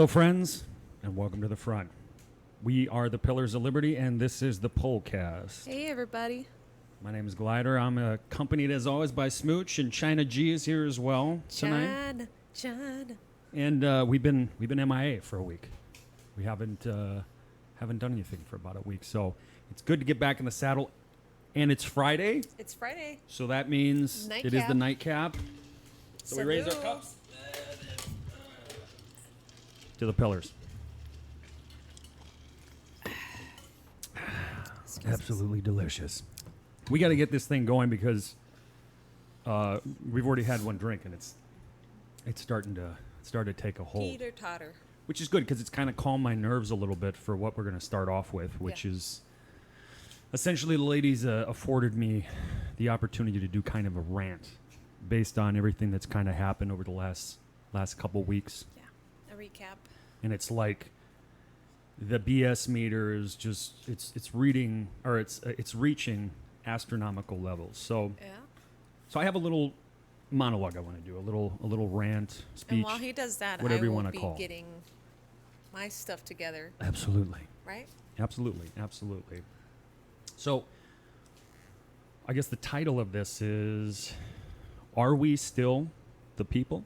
Hello, friends, and welcome to the front. We are the Pillars of Liberty, and this is the POLCAST. Hey, everybody. My name is Glider. I'm accompanied, as always, by Smooch, and China G is here as well tonight. China. And we've been MIA for a week. We haven't done anything for about a week, so it's good to get back in the saddle. And it's Friday. It's Friday. So that means it is the nightcap. So we raise our cups to the pillars. Absolutely delicious. We got to get this thing going because we've already had one drink and it's starting to take a hold. Teeter totter. Which is good because it's kind of calmed my nerves a little bit for what we're going to start off with, which is essentially the ladies afforded me the opportunity to do kind of a rant based on everything that's kind of happened over the last couple weeks. Yeah, a recap. And it's like the BS meter is just it's reading or it's reaching astronomical levels. So so I have a little monologue I want to do, a little rant speech. And while he does that, whatever I you will want to be call. getting my stuff together. Absolutely. Right? Absolutely. So I guess the title of this is, are we still the people?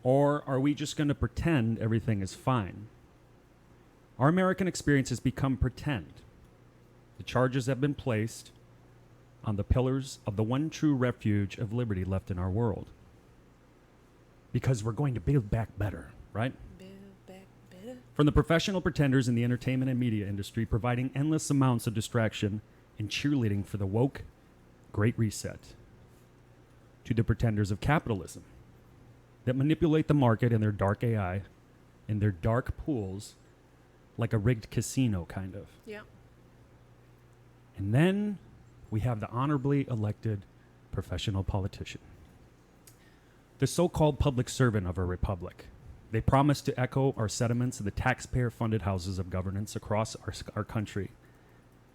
Or are we just going to pretend everything is fine? Our American experience has become pretend. The charges have been placed on the pillars of the one true refuge of liberty left in our world. Because we're going to build back better, right? Build back better. From the professional pretenders in the entertainment and media industry providing endless amounts of distraction and cheerleading for the woke Great Reset, to the pretenders of capitalism that manipulate the market in their dark AI, in their dark pools, like a rigged casino, kind of. Yeah. And then we have the honorably elected professional politician, the so-called public servant of our republic. They promise to echo our sentiments in the taxpayer-funded houses of governance across our country.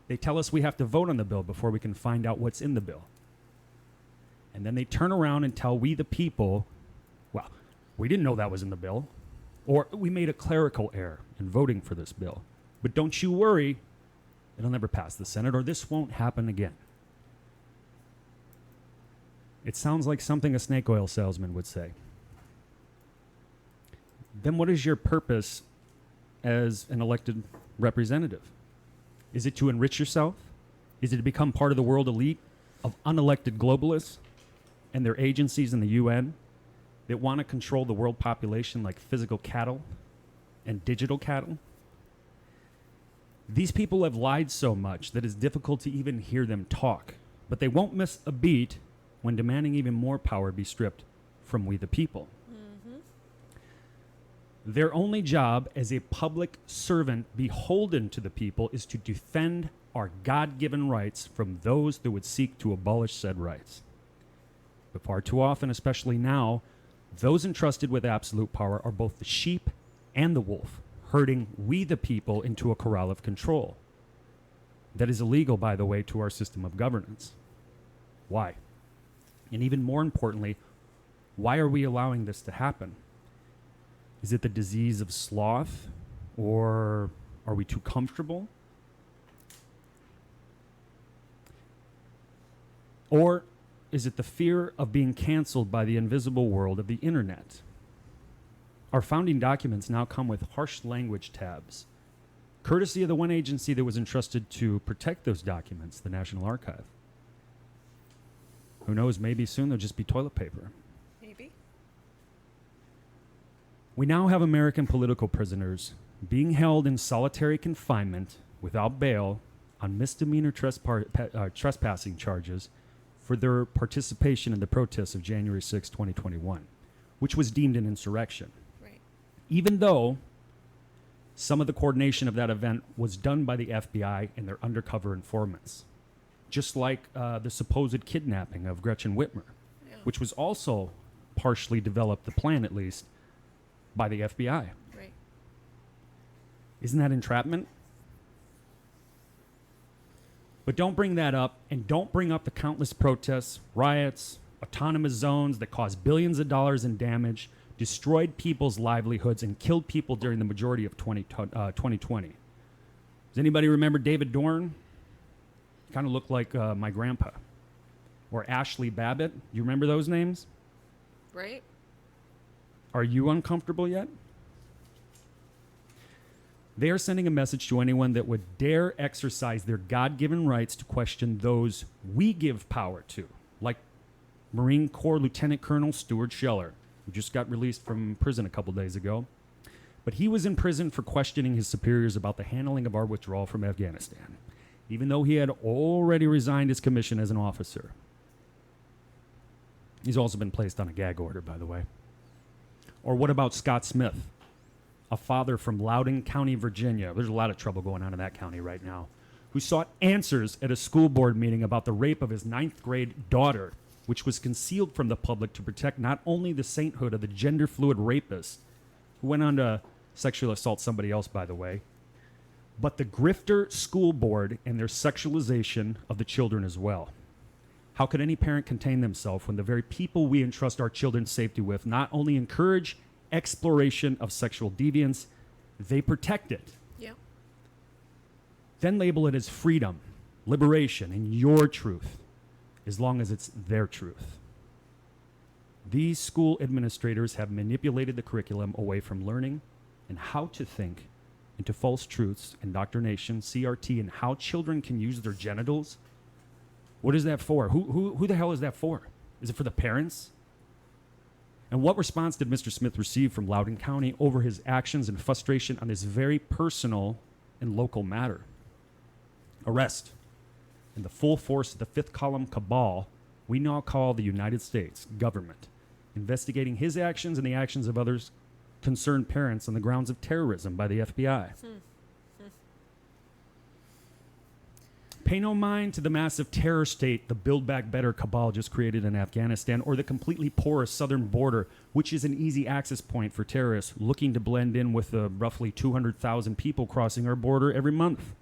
They tell us we have to vote on the bill before we can find out what's in the bill. And then they turn around and tell we the people, well, we didn't know that was in the bill, or we made a clerical error in voting for this bill. But don't you worry, it'll never pass the Senate, or this won't happen again. It sounds like something a snake oil salesman would say. Then what is your purpose as an elected representative? Is it to enrich yourself? Is it to become part of the world elite of unelected globalists and their agencies in the UN that want to control the world population like physical cattle and digital cattle? These people have lied so much that it's difficult to even hear them talk, but they won't miss a beat when demanding even more power be stripped from we the people. Their only job as a public servant beholden to the people is to defend our God-given rights from those that would seek to abolish said rights. But far too often, especially now, those entrusted with absolute power are both the sheep and the wolf, herding we the people into a corral of control. That is illegal, by the way, to our system of governance. Why? And even more importantly, why are we allowing this to happen? Is it the disease of sloth, or are we too comfortable? Or is it the fear of being canceled by the invisible world of the internet? Our founding documents now come with harsh language tabs, courtesy of the one agency that was entrusted to protect those documents, the National Archive. Who knows, maybe soon there'll just be toilet paper. Maybe. We now have American political prisoners being held in solitary confinement without bail on misdemeanor trespassing charges for their participation in the protests of January 6, 2021, which was deemed an insurrection. Right. Even though some of the coordination of that event was done by the FBI and their undercover informants, just like the supposed kidnapping of Gretchen Whitmer, which was also partially developed, the plan at least, by the FBI. Right. Isn't that entrapment? But don't bring that up, and don't bring up the countless protests, riots, autonomous zones that cause billions of dollars in damage destroyed people's livelihoods, and killed people during the majority of 2020. Does anybody remember David Dorn? Kind of looked like my grandpa. Or Ashley Babbitt. You remember those names? Right? Are you uncomfortable yet? They are sending a message to anyone that would dare exercise their God-given rights to question those we give power to, like Marine Corps Lieutenant Colonel Stuart Scheller, who just got released from prison a couple days ago. But he was in prison for questioning his superiors about the handling of our withdrawal from Afghanistan, even though he had already resigned his commission as an officer. He's also been placed on a gag order, by the way. Or what about Scott Smith, a father from Loudoun County, Virginia? There's a lot of trouble going on in that county right now, who sought answers at a school board meeting about the rape of his 9th grade daughter, which was concealed from the public to protect not only the sainthood of the gender-fluid rapist, who went on to sexually assault somebody else, by the way, but the grifter school board and their sexualization of the children as well. How could any parent contain themselves when the very people we entrust our children's safety with not only encourage exploration of sexual deviance, they protect it? Yeah. Then label it as freedom, liberation, and your truth, as long as it's their truth. These school administrators have manipulated the curriculum away from learning and how to think into false truths, indoctrination, CRT, and how children can use their genitals. What is that for? Who the hell is that for? Is it for the parents? And what response did Mr. Smith receive from Loudoun County over his actions and frustration on this very personal and local matter? Arrest. In the full force of the fifth column cabal we now call the United States government, investigating his actions and the actions of others concerned parents on the grounds of terrorism by the FBI. Pay no mind to the massive terror state the Build Back Better cabal just created in Afghanistan, or the completely porous southern border, which is an easy access point for terrorists looking to blend in with the roughly 200,000 people crossing our border every month.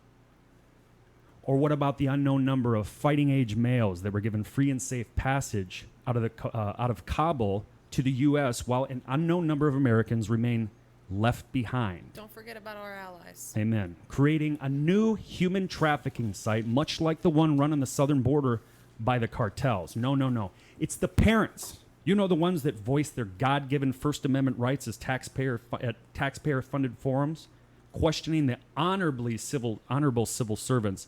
Or what about the unknown number of fighting-age males that were given free and safe passage out of Kabul to the U.S., while an unknown number of Americans remain left behind? Don't forget about our allies. Amen. Creating a new human trafficking site, much like the one run on the southern border by the cartels. No. It's the parents. You know, the ones that voice their God-given First Amendment rights as taxpayer-funded forums, questioning the honorable civil servants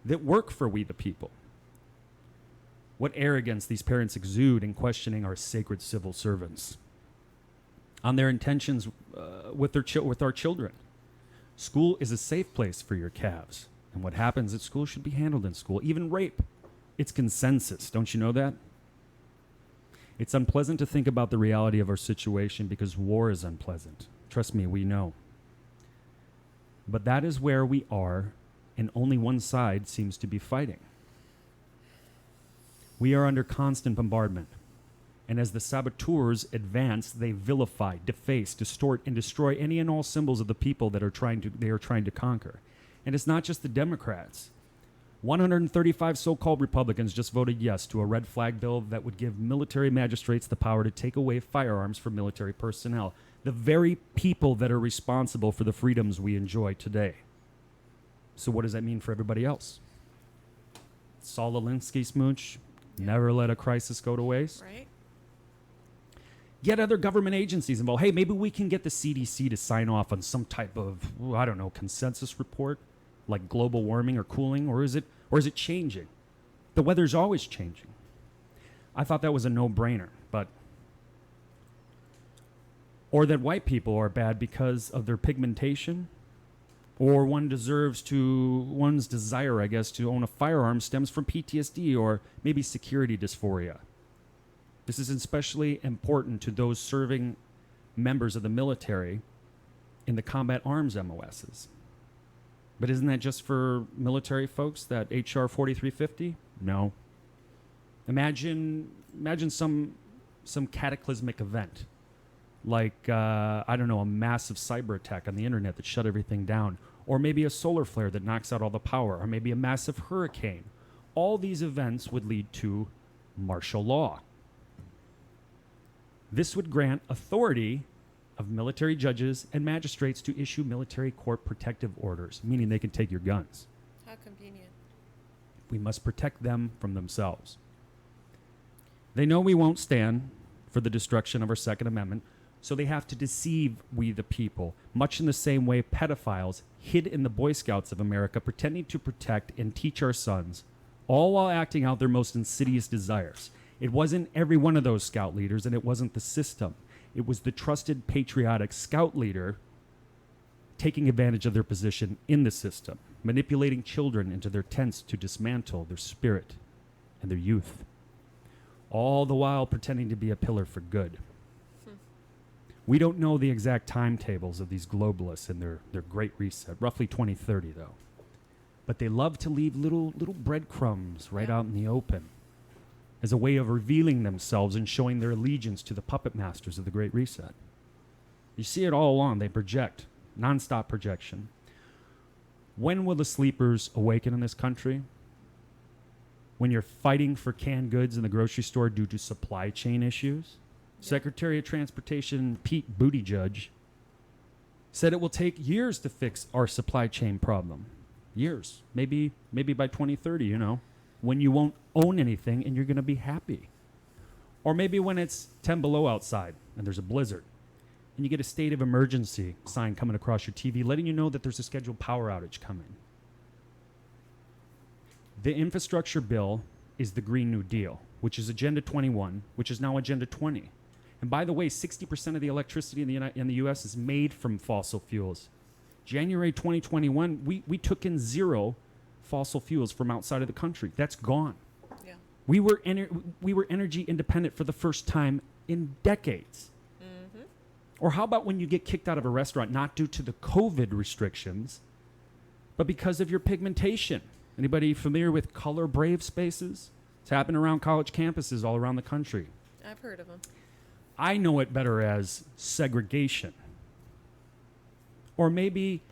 that work for we the people. What arrogance these parents exude in questioning our sacred civil servants on their intentions with our children. School is a safe place for your calves, and what happens at school should be handled in school. Even rape, it's consensus. Don't you know that? It's unpleasant to think about the reality of our situation because war is unpleasant. Trust me, we know. But that is where we are, and only one side seems to be fighting. We are under constant bombardment. And as the saboteurs advance, they vilify, deface, distort, and destroy any and all symbols of the people that they are trying to conquer. And it's not just the Democrats. 135 so-called Republicans just voted yes to a red flag bill that would give military magistrates the power to take away firearms from military personnel, the very people that are responsible for the freedoms we enjoy today. So what does that mean for everybody else? Saul Alinsky smooch, never let a crisis go to waste. Right? Get other government agencies involved. Hey, maybe we can get the CDC to sign off on some type of, consensus report, like global warming or cooling, or is it changing? The weather's always changing. I thought that was a no-brainer, or that white people are bad because of their pigmentation, or one's desire, I guess, to own a firearm stems from PTSD or maybe security dysphoria. This is especially important to those serving members of the military in the combat arms MOSs. But isn't that just for military folks, that HR 4350? No. Imagine some cataclysmic event, like, a massive cyber attack on the internet that shut everything down, or maybe a solar flare that knocks out all the power, or maybe a massive hurricane. All these events would lead to martial law. This would grant authority of military judges and magistrates to issue military court protective orders, meaning they can take your guns. How convenient. We must protect them from themselves. They know we won't stand for the destruction of our Second Amendment, so they have to deceive we the people, much in the same way pedophiles hid in the Boy Scouts of America, pretending to protect and teach our sons, all while acting out their most insidious desires. It wasn't every one of those scout leaders, and it wasn't the system. It was the trusted, patriotic scout leader taking advantage of their position in the system, manipulating children into their tents to dismantle their spirit and their youth, all the while pretending to be a pillar for good. We don't know the exact timetables of these globalists and their great reset, roughly 2030 though. But they love to leave little breadcrumbs right out in the open as a way of revealing themselves and showing their allegiance to the puppet masters of the Great Reset. You see it all along. They project, nonstop projection. When will the sleepers awaken in this country? When you're fighting for canned goods in the grocery store due to supply chain issues? Yeah. Secretary of Transportation Pete Buttigieg said it will take years to fix our supply chain problem. Years. Maybe by 2030, when you won't own anything and you're going to be happy. Or maybe when it's 10 below outside and there's a blizzard and you get a state of emergency sign coming across your TV letting you know that there's a scheduled power outage coming. The infrastructure bill is the Green New Deal, which is Agenda 21, which is now Agenda 20. And by the way, 60% of the electricity in the U.S. is made from fossil fuels. January 2021, we took in zero fossil fuels from outside of the country. That's gone. Yeah. We were energy independent for the first time in decades. Mm-hmm. Or how about when you get kicked out of a restaurant, not due to the COVID restrictions, but because of your pigmentation? Anybody familiar with color brave spaces? It's happening around college campuses all around the country. I've heard of them. I know it better as segregation. Or maybe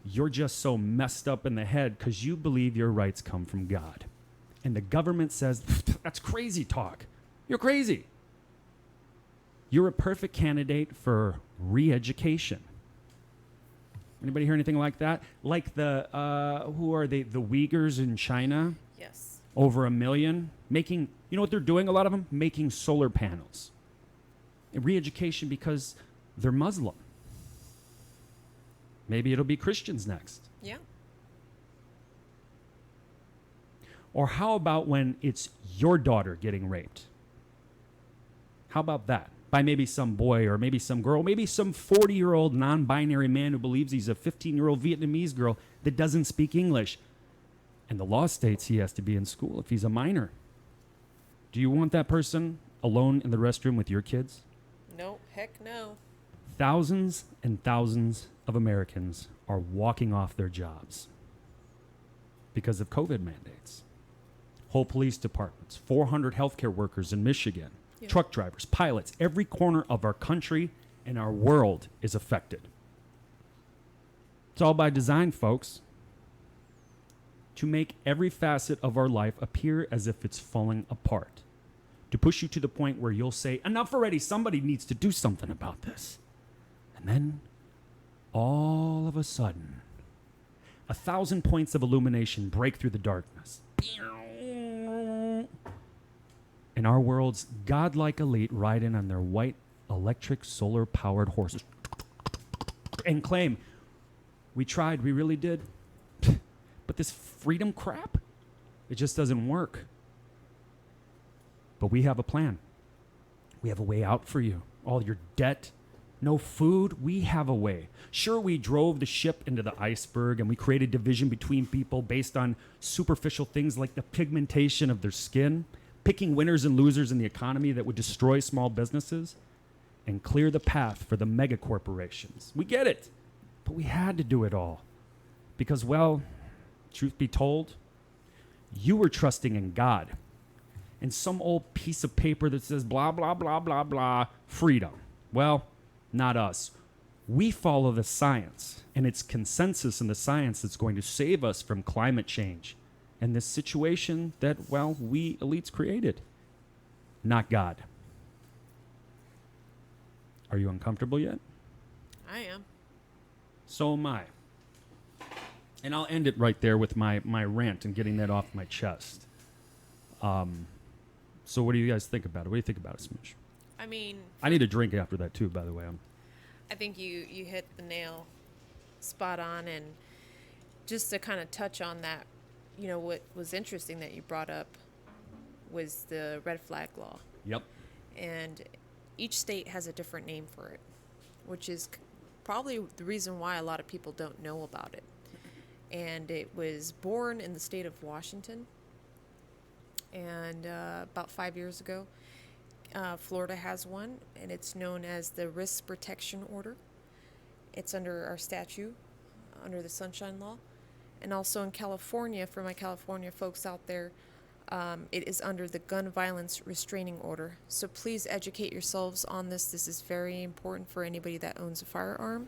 you're just so messed up in the head because you believe your rights come from God. And the government says, that's crazy talk. You're crazy. You're a perfect candidate for re-education. Anybody hear anything like that? Like the, who are they? The Uyghurs in China? Yes. Over 1 million. Making, you know what they're doing, a lot of them? Making solar panels. And re-education because they're Muslim. Maybe it'll be Christians next. Yeah. Or how about when it's your daughter getting raped? How about that? By maybe some boy or maybe some girl, maybe some 40-year-old non-binary man who believes he's a 15-year-old Vietnamese girl that doesn't speak English. And the law states he has to be in school if he's a minor. Do you want that person alone in the restroom with your kids? No, heck no. Thousands and thousands of Americans are walking off their jobs because of COVID mandates. Whole police departments, 400 healthcare workers in Michigan, truck drivers, pilots, every corner of our country and our world is affected. It's all by design, folks, to make every facet of our life appear as if it's falling apart, to push you to the point where you'll say, enough already, somebody needs to do something about this. And then, all of a sudden, 1,000 points of illumination break through the darkness. And our world's godlike elite ride in on their white electric solar-powered horses and claim, we tried, we really did. But this freedom crap, it just doesn't work. But we have a plan. We have a way out for you. All your debt, no food, we have a way. Sure, we drove the ship into the iceberg and we created division between people based on superficial things like the pigmentation of their skin, picking winners and losers in the economy that would destroy small businesses and clear the path for the mega corporations. We get it, but we had to do it all because, well, truth be told, you were trusting in God and some old piece of paper that says blah, blah, blah, blah, blah, freedom. Well, not us. We follow the science, and it's consensus in the science that's going to save us from climate change and this situation that, well, we elites created, not God. Are you uncomfortable yet? I am. So am I. And I'll end it right there with my rant and getting that off my chest. So what do you guys think about it? What do you think about it, Smoosh? I mean, I need a drink after that, too, by the way. I think you hit the nail spot on. And just to kind of touch on that, what was interesting that you brought up was the red flag law. Yep. And each state has a different name for it, which is probably the reason why a lot of people don't know about it. And it was born in the state of Washington. And about 5 years ago, Florida has one, and it's known as the Risk Protection Order. It's under our statute, under the Sunshine Law. And also in California, for my California folks out there, it is under the Gun Violence Restraining Order. So please educate yourselves on this. This is very important for anybody that owns a firearm,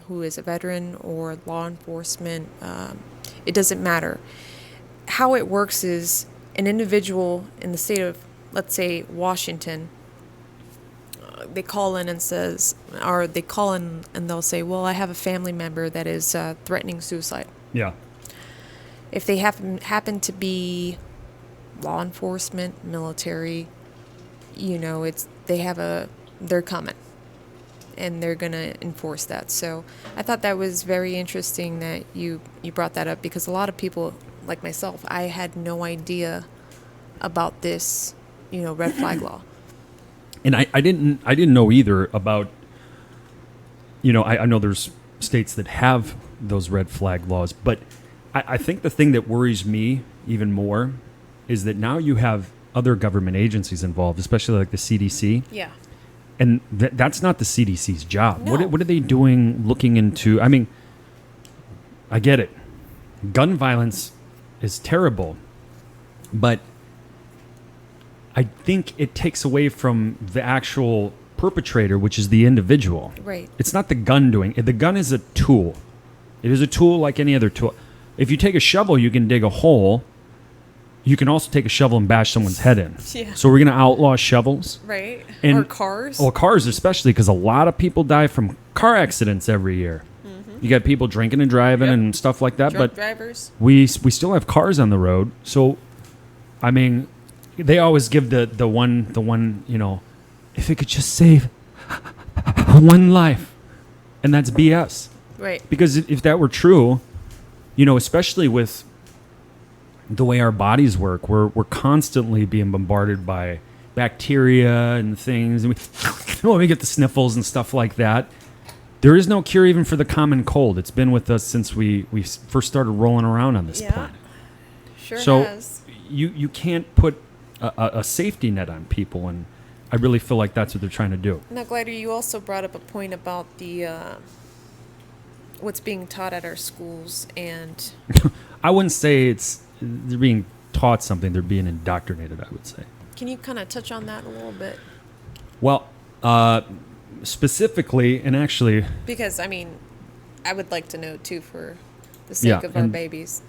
who is a veteran or law enforcement. It doesn't matter. How it works is an individual in the state of, let's say, Washington, they call in and they'll say, well, I have a family member that is threatening suicide. Yeah. If they happen to be law enforcement, military, they're coming, and they're gonna enforce that. So I thought that was very interesting that you brought that up, because a lot of people, like myself, I had no idea about this, red flag law. And I didn't know either about, I know there's states that have those red flag laws, but I think the thing that worries me even more is that now you have other government agencies involved, especially like the CDC. Yeah. And that's not the CDC's job. No. What are they doing looking into? I mean, I get it. Gun violence is terrible, but I think it takes away from the actual perpetrator, which is the individual. Right. It's not the gun doing it. The gun is a tool. It is a tool like any other tool. If you take a shovel, you can dig a hole. You can also take a shovel and bash someone's head in. Yeah. So we're going to outlaw shovels. Right. And, or cars. Well, cars especially, because a lot of people die from car accidents every year. Mm-hmm. You got people drinking and driving and stuff like that. Drunk but drivers. We still have cars on the road. So, I mean, they always give the one, if it could just save one life. And that's BS. Right. Because if that were true, especially with the way our bodies work, we're constantly being bombarded by bacteria and things, and we get the sniffles and stuff like that. There is no cure even for the common cold. It's been with us since we first started rolling around on this planet. Sure so has. You can't put a safety net on people, and I really feel like that's what they're trying to do. Now, Glider, you also brought up a point about the what's being taught at our schools, and I wouldn't say they're being taught something. They're being indoctrinated, I would say. Can you kind of touch on that a little bit? Well, specifically, and actually, because I would like to know too, for the sake of our babies.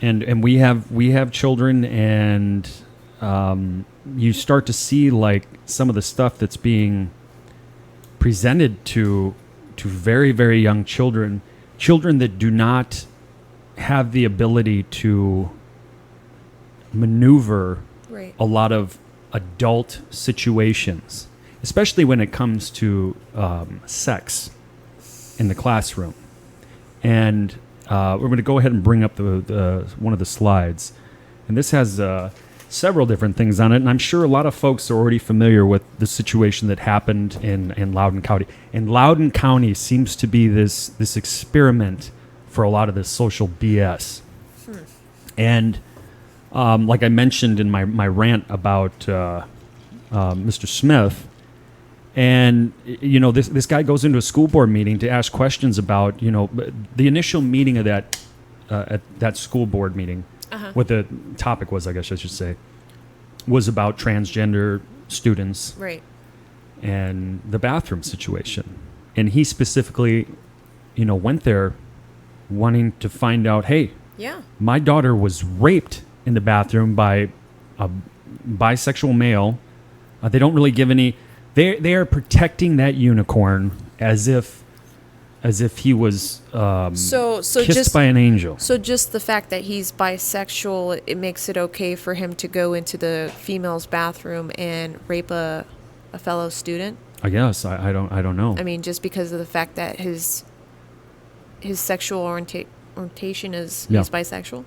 And we have children, and you start to see like some of the stuff that's being presented to very, very young children that do not have the ability to maneuver a lot of adult situations, especially when it comes to sex in the classroom. And we're going to go ahead and bring up the one of the slides. And this has several different things on it, and I'm sure a lot of folks are already familiar with the situation that happened in Loudoun County. And Loudoun County seems to be this experiment for a lot of this social BS. And like I mentioned in my rant about Mr. Smith, and this guy goes into a school board meeting to ask questions about the initial meeting of that at that school board meeting. What the topic was, I guess I should say, was about transgender students, right, and the bathroom situation. And he specifically, went there wanting to find out, hey, my daughter was raped in the bathroom by a bisexual male. They don't really give any. They are protecting that unicorn as if he was So kissed just by an angel. so just the fact that he's bisexual, it makes it okay for him to go into the female's bathroom and rape a fellow student. I guess I don't know. I mean, just because of the fact that his sexual orientation is he's bisexual.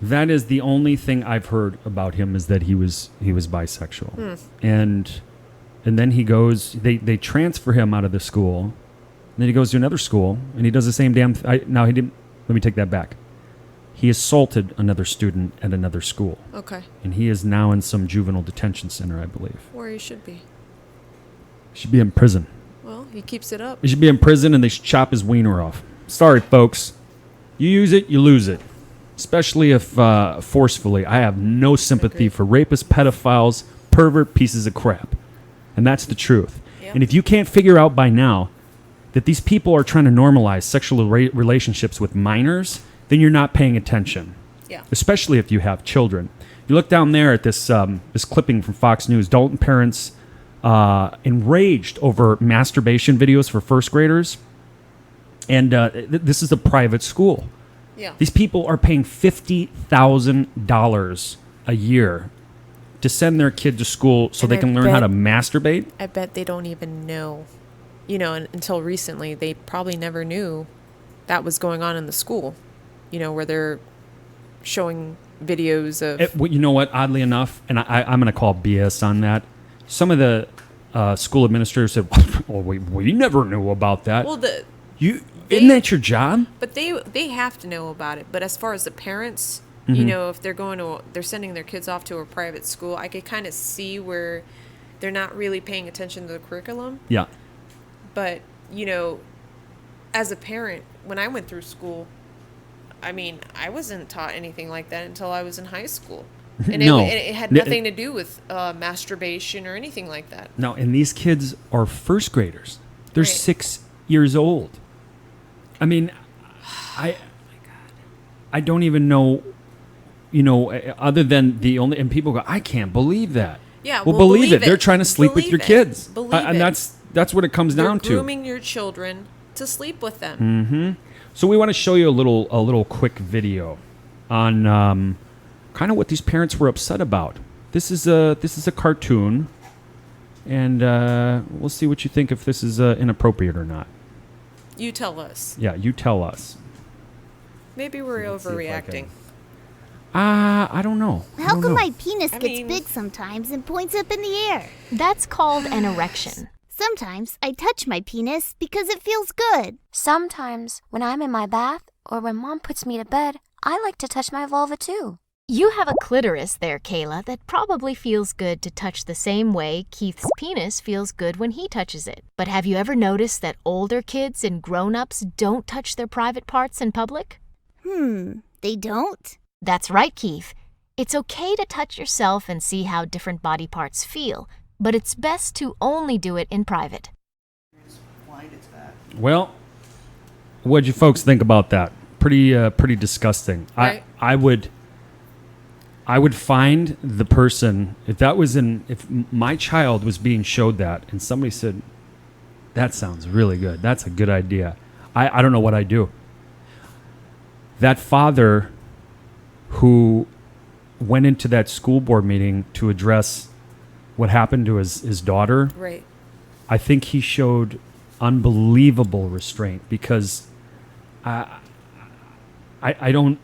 That is the only thing I've heard about him, is that he was bisexual. And then he goes, they transfer him out of the school, and then he goes to another school, and he does the same damn now he didn't, let me take that back. He assaulted another student at another school. Okay. And he is now in some juvenile detention center, I believe. Where he should be. He should be in prison. Well, he keeps it up. He should be in prison, and they should chop his wiener off. Sorry, folks. You use it, you lose it. Especially if forcefully. I have no sympathy for rapists, pedophiles, pervert pieces of crap. And that's the truth. Yep. And if you can't figure out by now that these people are trying to normalize sexual relationships with minors, then you're not paying attention. Yeah. Especially if you have children. You look down there at this this clipping from Fox News. Dalton parents enraged over masturbation videos for first graders. And this is a private school. Yeah. These people are paying $50,000 a year to send their kid to school so they can learn how to masturbate. I bet they don't even know, until recently. They probably never knew that was going on in the school, where they're showing videos of... You know what? Oddly enough, and I'm going to call BS on that, some of the school administrators said, well, we never knew about that. Well, isn't that your job? But they have to know about it. But as far as the parents, if they're sending their kids off to a private school, I could kind of see where they're not really paying attention to the curriculum. Yeah. But, as a parent, when I went through school, I mean, I wasn't taught anything like that until I was in high school. And it had nothing to do with masturbation or anything like that. No, and these kids are first graders. They're 6 years old. I mean, I don't even know, other than and people go, I can't believe that. Yeah, well, believe it. They're trying to sleep with your kids. And that's what it comes down to. They're grooming your children to sleep with them. Mm-hmm. So we want to show you a little quick video on kind of what these parents were upset about. This is a cartoon, and we'll see what you think, if this is inappropriate or not. You tell us. Yeah, you tell us. Maybe we're overreacting. I don't know. How come my penis gets big sometimes and points up in the air? That's called an erection. Sometimes I touch my penis because it feels good. Sometimes when I'm in my bath or when Mom puts me to bed, I like to touch my vulva too. You have a clitoris there, Kayla, that probably feels good to touch the same way Keith's penis feels good when he touches it. But have you ever noticed that older kids and grown-ups don't touch their private parts in public? They don't? That's right, Keith. It's okay to touch yourself and see how different body parts feel, but it's best to only do it in private. Well, what'd you folks think about that? Pretty disgusting. Right. I would find the person, if my child was being showed that and somebody said, that sounds really good, that's a good idea, I don't know what I'd do. That father who went into that school board meeting to address what happened to his daughter, right? I think he showed unbelievable restraint, because I don't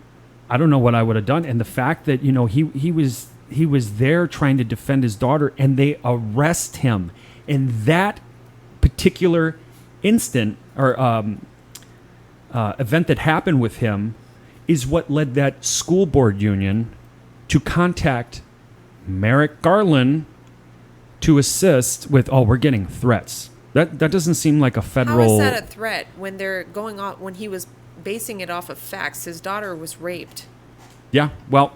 know what I would have done. And the fact that, he was there trying to defend his daughter, and they arrest him in that particular instant or event that happened with him is what led that school board union to contact Merrick Garland to assist with, we're getting threats. That doesn't seem like a federal... How is that a threat when they're going on, when he was basing it off of facts? His daughter was raped. Yeah, well,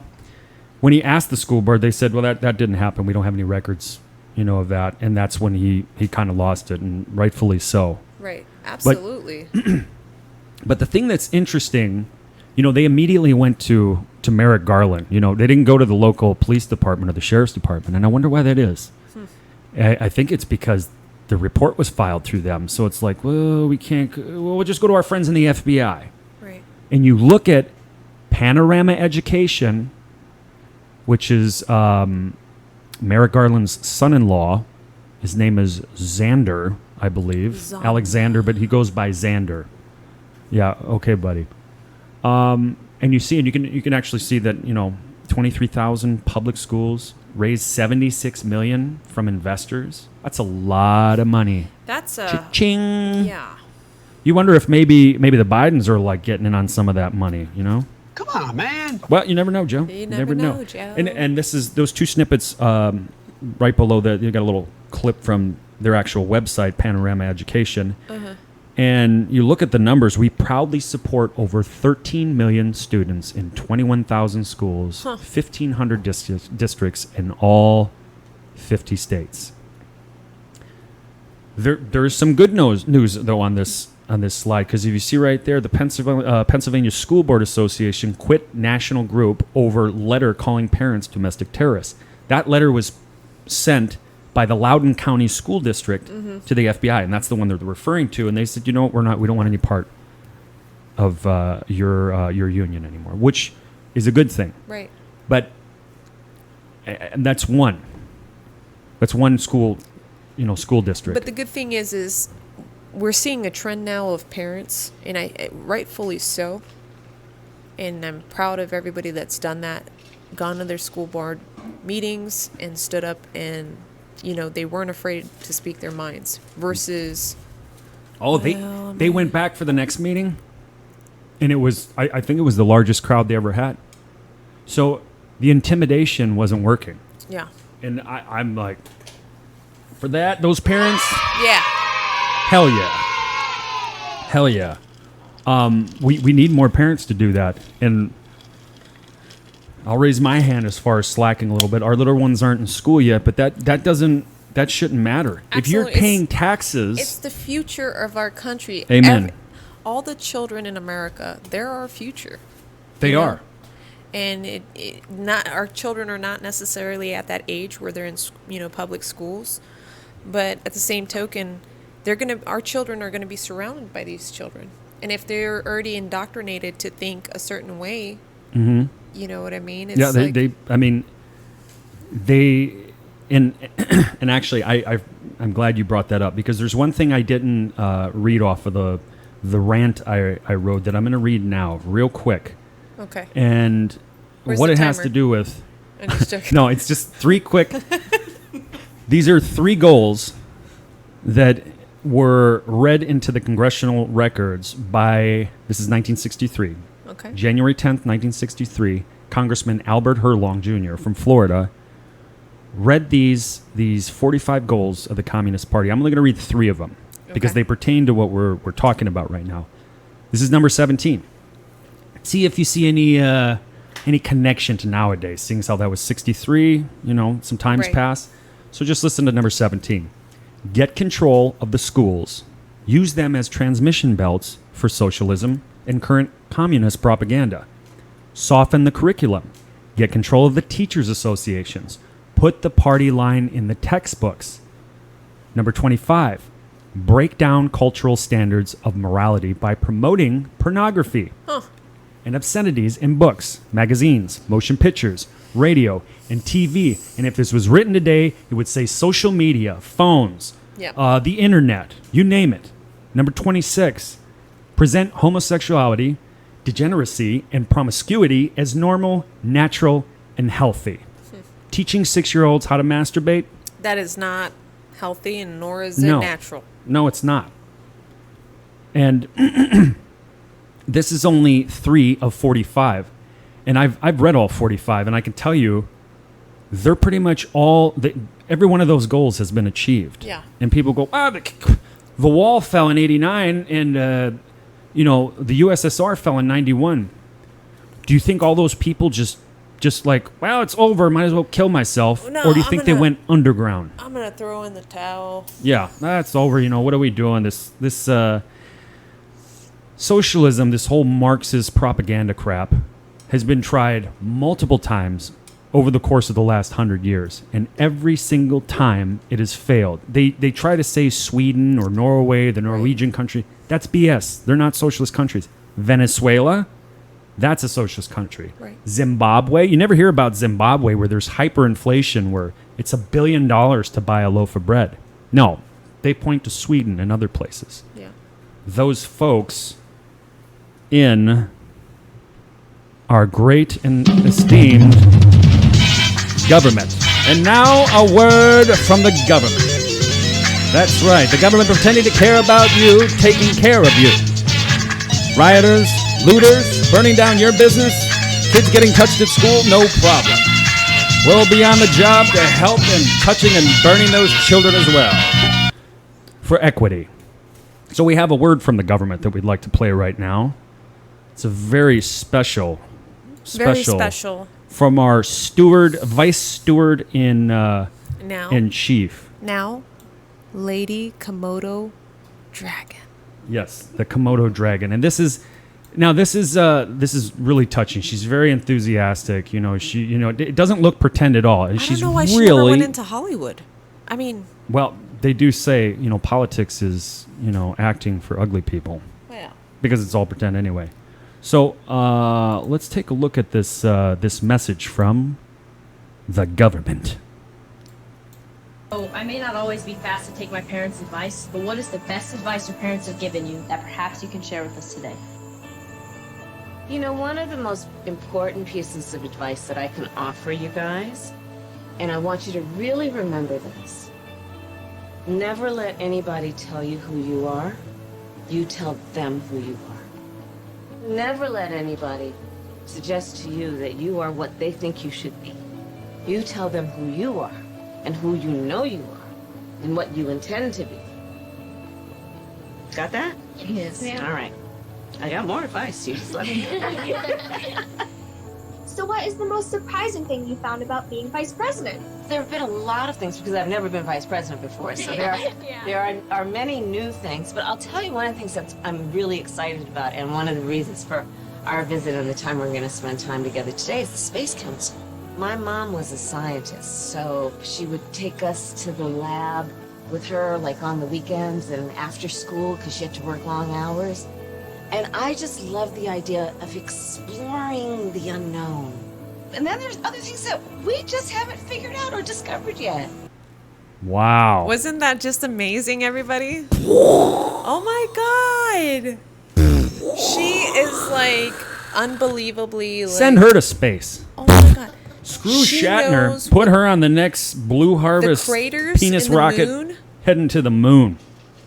when he asked the school board, they said, well, that didn't happen. We don't have any records, of that. And that's when he kind of lost it, and rightfully so. Right, absolutely. But the thing that's interesting, they immediately went to Merrick Garland. They didn't go to the local police department or the sheriff's department, and I wonder why that is. I think it's because the report was filed through them. So it's like, well, we can't. Well, we'll just go to our friends in the FBI. Right. And you look at Panorama Education, which is Merrick Garland's son-in-law. His name is Xander, I believe. Alexander, but he goes by Xander. Yeah, okay, buddy. And you can actually see that, 23,000 public schools raised $76 million from investors. That's a lot of money. That's Cha-ching. yeah. You wonder if maybe the Bidens are like getting in on some of that money, Come on, man. Well, you never know, Joe. You never know, Joe. And this is those two snippets right below that. You got a little clip from their actual website, Panorama Education. And you look at the numbers. We proudly support over 13 million students in 21,000 schools, 1,500 districts in all 50 states. There's some good news though on this slide, because if you see right there, the Pennsylvania School Board Association quit national group over letter calling parents domestic terrorists. That letter was sent by the Loudoun County School District to the FBI, and that's the one they're referring to. And they said, we don't want any part of your union anymore, which is a good thing. Right. But and that's one school, school district. But the good thing is we're seeing a trend now of parents, and rightfully so. And I'm proud of everybody that's done that, gone to their school board meetings and stood up and, they weren't afraid to speak their minds versus. Oh, they went back for the next meeting, and it was, I think it was the largest crowd they ever had. So the intimidation wasn't working. Yeah. And I'm like, for that, those parents, Yeah. hell yeah. Hell yeah. We need more parents to do that. And I'll raise my hand as far as slacking a little bit. Our little ones aren't in school yet, but that shouldn't matter. Absolutely. If you're paying taxes. It's the future of our country. Amen. All the children in America, they're our future. They are. And not our children are not necessarily at that age where they're in public schools, but at the same token, our children are gonna be surrounded by these children, and if they're already indoctrinated to think a certain way, you know what I mean? It's and actually, I'm glad you brought that up, because there's one thing I didn't read off of the rant I wrote that I'm gonna read now, real quick. Okay. And Where's what the it has timer? to do with. I'm just joking. No, it's just three quick. These are three goals that were read into the congressional records by, this is 1963. Okay. January 10th, 1963, Congressman Albert Herlong Jr. from Florida read these 45 goals of the Communist Party. I'm only going to read three of them because Okay. they pertain to what we're talking about right now. This is number 17. See if you see any connection to nowadays, seeing as how that was 63, some times Right. pass. So just listen to number 17. Get control of the schools. Use them as transmission belts for socialism and current communist propaganda. Soften the curriculum. Get control of the teachers' associations. Put the party line in the textbooks. Number 25. Break down cultural standards of morality by promoting pornography and obscenities in books, magazines, motion pictures, radio, and TV. And if this was written today, it would say social media, phones, Yep. the internet, you name it. Number 26, present homosexuality, degeneracy, and promiscuity as normal, natural, and healthy. Teaching 6-year-olds how to masturbate? That is not healthy, and nor is No. it natural. No, it's not. And this is only 3 of 45. And I've read all 45, and I can tell you they're pretty much every one of those goals has been achieved. Yeah. And people go, the wall fell in 89, and the USSR fell in 91. Do you think all those people just like, well, it's over, might as well kill myself? No, or do you think they went underground? I'm gonna throw in the towel. Yeah, that's over. What are we doing? This socialism, this whole Marxist propaganda crap, has been tried multiple times over the course of the last 100 years. And every single time it has failed. They try to say Sweden or Norway, the Norwegian country. That's BS. They're not socialist countries. Venezuela, that's a socialist country. Right. Zimbabwe, you never hear about Zimbabwe where there's hyperinflation where it's $1 billion to buy a loaf of bread. No, they point to Sweden and other places. Yeah. Those folks in our great and esteemed government. And now a word from the government. That's right, the government pretending to care about you, taking care of you. Rioters, looters, burning down your business, kids getting touched at school, no problem. We'll be on the job to help in touching and burning those children as well. For equity. So we have a word from the government that we'd like to play right now. It's a very special Very special. from our vice steward in chief. Now, Lady Komodo Dragon. Yes, the Komodo dragon, and this is really touching. She's very enthusiastic. It doesn't look pretend at all. I She's don't know why she really never went into Hollywood. I mean, well. They do say politics is acting for ugly people well, because it's all pretend anyway. So let's take a look at this message from the government. Oh, I may not always be fast to take my parents' advice, but what is the best advice your parents have given you that perhaps you can share with us today? You know, one of the most important pieces of advice that I can offer you guys, and I want you to really remember this. Never let anybody tell you who you are. You tell them who you are. Never let anybody suggest to you that you are what they think you should be. You tell them who you are and who you know you are and what you intend to be. Got that? Yes. All right. I got more advice. You just let me know. So what is the most surprising thing you found about being vice president? There have been a lot of things because I've never been vice president before, so there are many new things. But I'll tell you one of the things that I'm really excited about, and one of the reasons for our visit and the time we're going to spend time together today is the Space Council. My mom was a scientist, so she would take us to the lab with her, like on the weekends and after school, because she had to work long hours. And I just love the idea of exploring the unknown. And then there's other things that we just haven't figured out or discovered yet. Wow. Wasn't that just amazing, everybody? Oh my God. She is like unbelievably like, Send her to space. Oh my God. Screw She Shatner. knows Put her on the next Blue Harvest craters penis in the rocket moon? heading to the moon.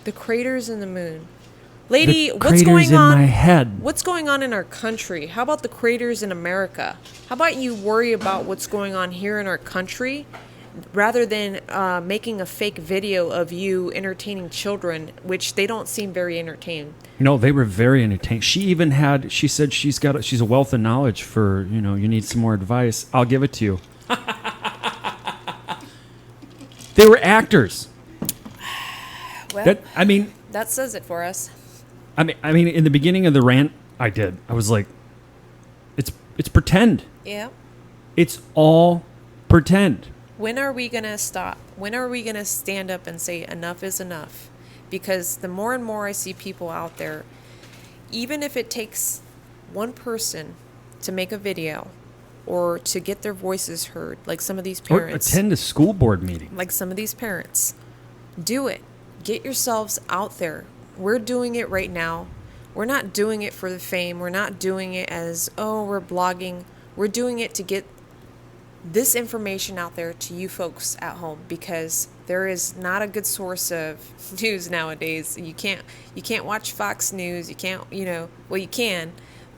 The craters in the moon. Lady, The what's craters going in on? my head. What's going on in our country? How about the craters in America? How about you worry about what's going on here in our country rather than making a fake video of you entertaining children, which they don't seem very entertained. No, they were very entertaining. She said she's a wealth of knowledge for, you need some more advice. I'll give it to you. They were actors. Well, that says it for us. I mean, in the beginning of the rant, I was like, it's pretend. Yeah. It's all pretend. When are we going to stop? When are we going to stand up and say enough is enough? Because the more and more I see people out there, even if it takes one person to make a video or to get their voices heard, like some of these parents. Or attend a school board meeting. Like some of these parents. Do it. Get yourselves out there. We're doing it right now. We're not doing it for the fame. We're not doing it as, we're blogging. We're doing it to get this information out there to you folks at home, because there is not a good source of news nowadays. You can't watch Fox News. You can't, well, you can,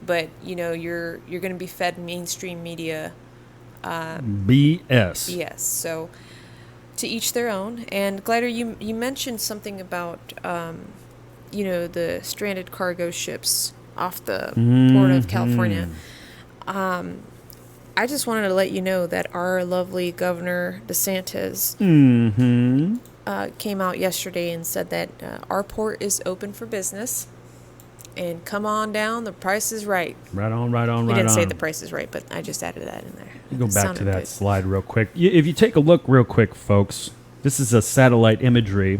but you're going to be fed mainstream media BS. So to each their own. And Glider, you mentioned something about the stranded cargo ships off the port of California. I just wanted to let you know that our lovely Governor DeSantis came out yesterday and said that our port is open for business. And come on down, the price is right. Right on, right on, We right didn't on. say the price is right, but I just added that in there. You go It back to sounded that good. slide real quick. If you take a look real quick, folks, this is a satellite imagery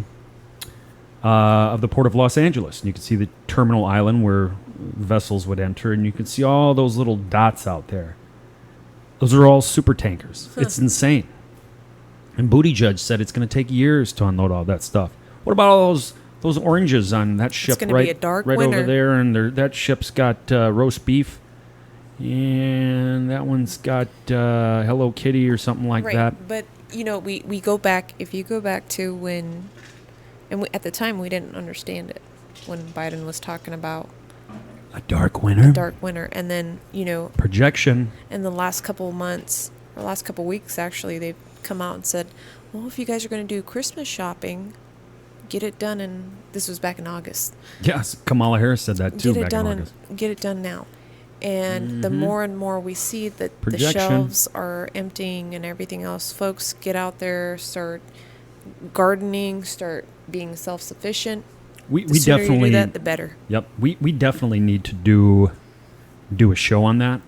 of the port of Los Angeles. And you can see the terminal island where vessels would enter, and you can see all those little dots out there. Those are all super tankers. It's insane. And Booty Judge said it's going to take years to unload all that stuff. What about all those oranges on that ship gonna be right, a dark right over winter. there? And that ship's got roast beef. And that one's got Hello Kitty or something like Right, that. but you know, we go back. If you go back to when, and at the time we didn't understand it when Biden was talking about A dark winter. dark winter, and then Projection. in the last couple of months or last couple of weeks, actually, they've come out and said, well, if you guys are going to do Christmas shopping, get it done. And this was back in August. Yes, Kamala Harris said that too Get it back done in and August. get it done now. And the more and more we see that the Projection. shelves are emptying and everything else, folks, get out there, start gardening, start being self-sufficient. We The sooner definitely you do that, the better. Yep, we definitely need to do a show on that,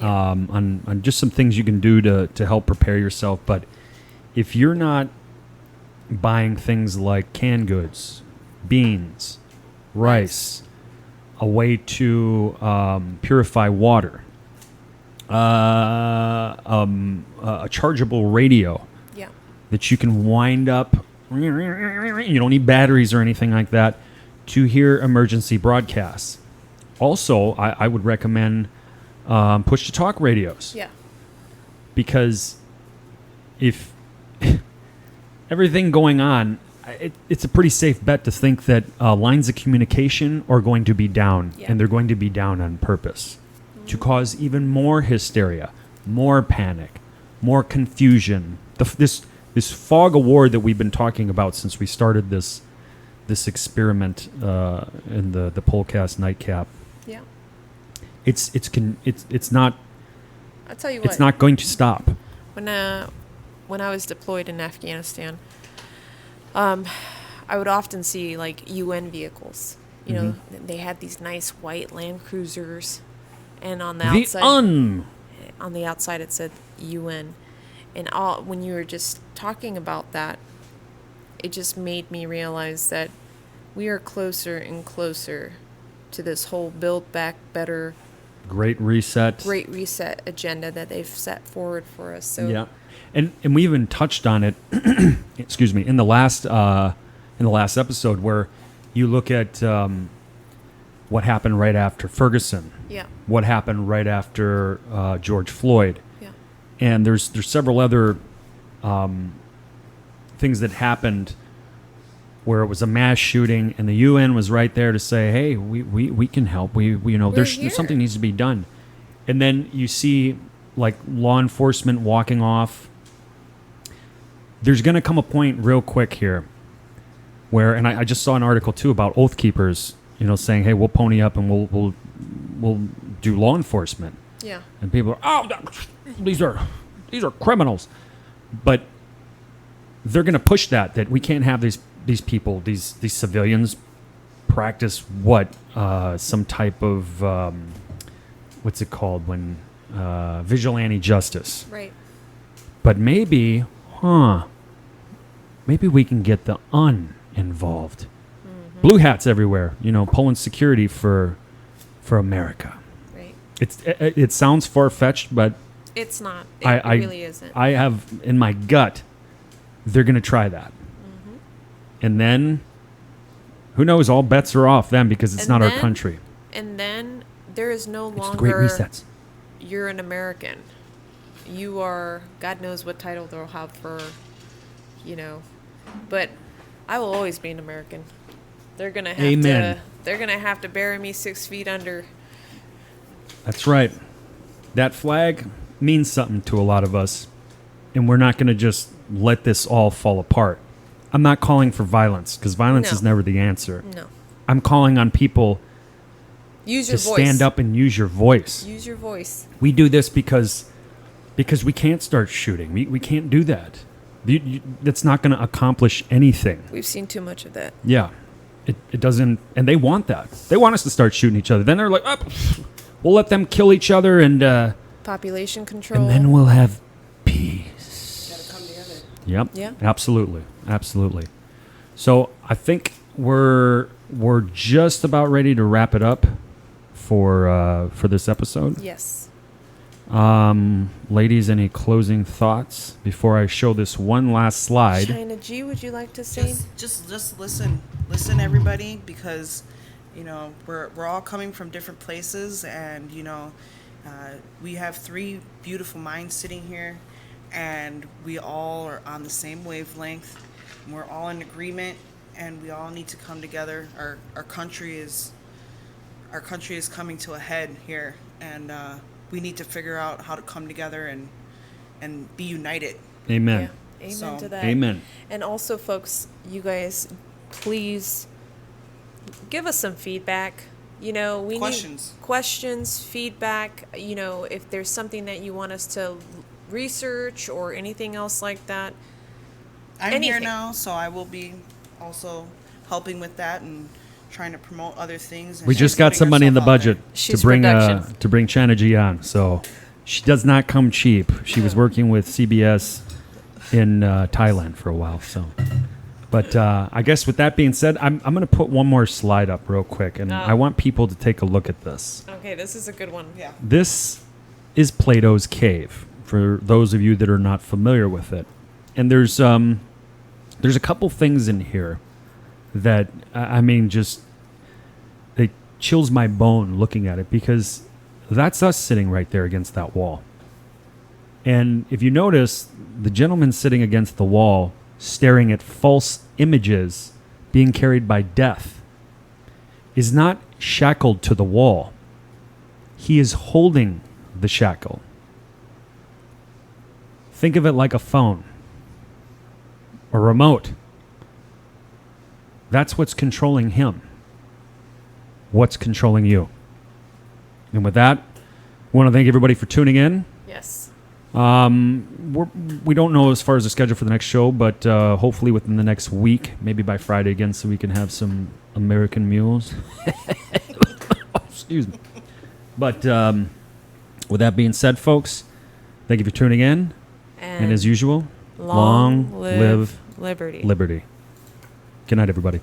on just some things you can do to help prepare yourself. But if you're not buying things like canned goods, beans, rice, a way to purify water, a chargeable radio Yeah. that you can wind up. You don't need batteries or anything like that to hear emergency broadcasts. Also, I would recommend push-to-talk radios. Yeah. Because if everything going on, it's a pretty safe bet to think that lines of communication are going to be down, Yeah. and they're going to be down on purpose to cause even more hysteria, more panic, more confusion. This fog of war that we've been talking about since we started this experiment in the POLCAST Night Cap. Yeah. It's not I'll tell you what. it's not going to stop. When I was deployed in Afghanistan, I would often see like UN vehicles. You know, they had these nice white Land Cruisers, and on the outside, on the outside it said UN. And when you were just talking about that, it just made me realize that we are closer and closer to this whole Build Back Better, Great Reset. Great Reset agenda that they've set forward for us. So Yeah, and we even touched on it. Excuse me, in the last episode where you look at what happened right after Ferguson. Yeah. What happened right after George Floyd. Yeah. And there's several other things that happened where it was a mass shooting, and the UN was right there to say, "Hey, we can help. There's something needs to be done." And then you see like law enforcement walking off. There's going to come a point real quick here where, and I just saw an article too about Oath Keepers, saying, "Hey, we'll pony up and we'll do law enforcement." Yeah. And people are, these are criminals, but they're going to push that we can't have these people, these civilians, practice some type of what's it called when vigilante justice. Right. But maybe we can get the uninvolved. Blue hats everywhere, pulling security for America. Right. It sounds far-fetched, but It's not. It really isn't. I have in my gut they're going to try that. And then who knows, all bets are off then because it's not our country. And then there is no It's longer great resets. You're an American. You are, God knows what title they'll have for, but I will always be an American. They're going to have Amen. they're going to have to bury me 6 feet under. That's right. That flag means something to a lot of us, and we're not going to just let this all fall apart. I'm not calling for violence because violence No. is never the answer. No. I'm calling on people Use your to voice. stand up and use your voice. Use your voice. We do this because we can't start shooting. We can't do that. That's not going to accomplish anything. We've seen too much of that. Yeah. it doesn't, and they want that. They want us to start shooting each other. Then they're like, oh, we'll let them kill each other, and Population control. and then we'll have peace. Gotta come together. Yep. Yeah. Absolutely. So I think we're just about ready to wrap it up for this episode. Yes. Ladies, any closing thoughts before I show this one last slide? China G, would you like to say? Just listen, everybody, because we're all coming from different places, and we have 3 beautiful minds sitting here, and we all are on the same wavelength. And we're all in agreement, and we all need to come together. Our country is coming to a head here, and we need to figure out how to come together and be united. Amen. Yeah. Amen to that. Amen. And also, folks, you guys, please give us some feedback. We need questions, feedback. If there's something that you want us to research or anything else like that. I'm here now, so I will be also helping with that and trying to promote other things. We just got some money in the budget to bring China G on, so she does not come cheap. She was working with CBS in Thailand for a while, so. But I guess with that being said, I'm going to put one more slide up real quick, and I want people to take a look at this. Okay, this is a good one. Yeah. This is Plato's Cave, for those of you that are not familiar with it. And there's a couple things in here that, just it chills my bone looking at it, because that's us sitting right there against that wall. And if you notice, the gentleman sitting against the wall, staring at false images being carried by death, is not shackled to the wall. He is holding the shackle. Think of it like a phone, a remote. That's what's controlling him. What's controlling you? And with that, I want to thank everybody for tuning in. Yes. We don't know as far as the schedule for the next show, but hopefully within the next week, maybe by Friday again, so we can have some American mules. Excuse me. But with that being said, folks, thank you for tuning in. And as usual, long live liberty. Liberty. Good night, everybody.